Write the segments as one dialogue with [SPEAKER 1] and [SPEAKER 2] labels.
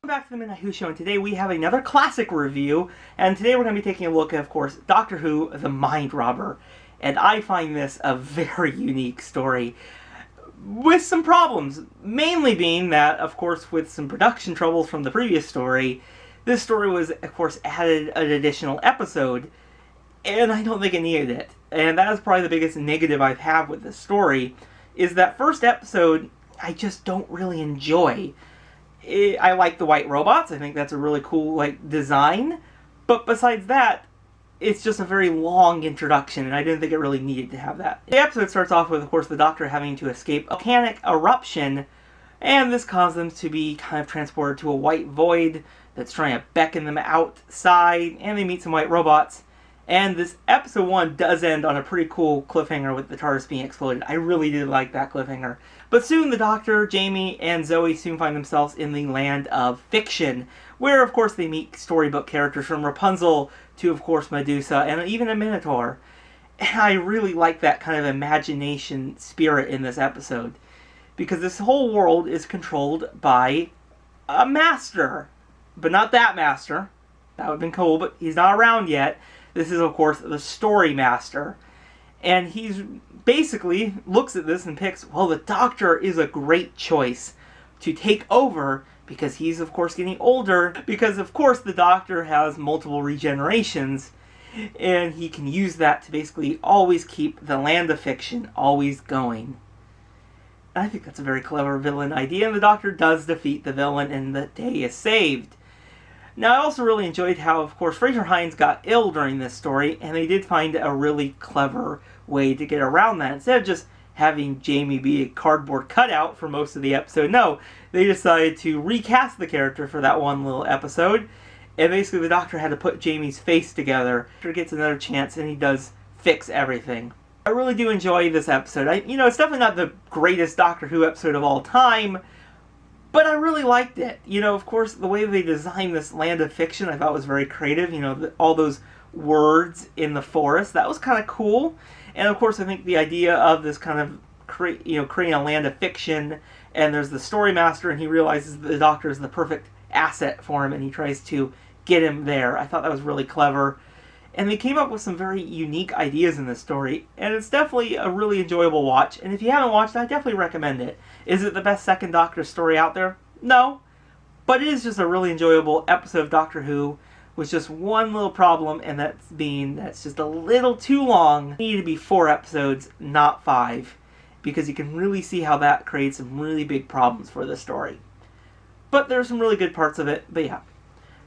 [SPEAKER 1] Welcome back to the Midnight Who Show, and today we have another classic review, and today we're going to be taking a look at, of course, Doctor Who, The Mind Robber, and I find this a very unique story, with some problems, mainly being that, of course, with some production troubles from the previous story, this story was, of course, added an additional episode, and I don't think it needed it, and that is probably the biggest negative I've had with this story, is that first episode I just don't really enjoy. I like the white robots. I think that's a really cool design. But besides that, it's just a very long introduction, and I didn't think it really needed to have that. The episode starts off with, of course, the Doctor having to escape a volcanic eruption, and this caused them to be kind of transported to a white void that's trying to beckon them outside, and they meet some white robots. And this episode 1 does end on a pretty cool cliffhanger with the TARDIS being exploded. I really did like that cliffhanger. But soon the Doctor, Jamie, and Zoe soon find themselves in the land of fiction, where of course they meet storybook characters from Rapunzel to of course Medusa and even a Minotaur. And I really like that kind of imagination spirit in this episode, because this whole world is controlled by a master. But not that master. That would have been cool, but he's not around yet. This is, of course, the Story Master. And he's basically looks at this and picks, well, the Doctor is a great choice to take over because he's, of course, getting older. Because, of course, the Doctor has multiple regenerations. And he can use that to basically always keep the land of fiction always going. And I think that's a very clever villain idea. And the Doctor does defeat the villain and the day is saved. Now, I also really enjoyed how, of course, Fraser Hines got ill during this story, and they did find a really clever way to get around that. Instead of just having Jamie be a cardboard cutout for most of the episode, no, they decided to recast the character for that one little episode, and basically the Doctor had to put Jamie's face together. The Doctor gets another chance, and he does fix everything. I really do enjoy this episode. It's definitely not the greatest Doctor Who episode of all time, but I really liked it. Of course, the way they designed this land of fiction I thought was very creative. All those words in the forest, that was kind of cool. And of course, I think the idea of this kind of creating a land of fiction, and there's the Story Master, and he realizes the Doctor is the perfect asset for him, and he tries to get him there. I thought that was really clever. And they came up with some very unique ideas in this story, and it's definitely a really enjoyable watch. And if you haven't watched it, I definitely recommend it. Is it the best second Doctor story out there? No. But it is just a really enjoyable episode of Doctor Who with just one little problem, and that's just a little too long. It needed to be 4 episodes, not 5, because you can really see how that creates some really big problems for the story. But there's some really good parts of it, but yeah.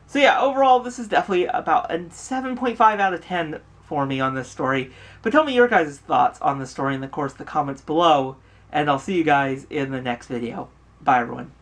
[SPEAKER 1] So yeah, overall, this is definitely about a 7.5 out of 10 for me on this story. But tell me your guys' thoughts on this story in, of course, the comments below. And I'll see you guys in the next video. Bye, everyone.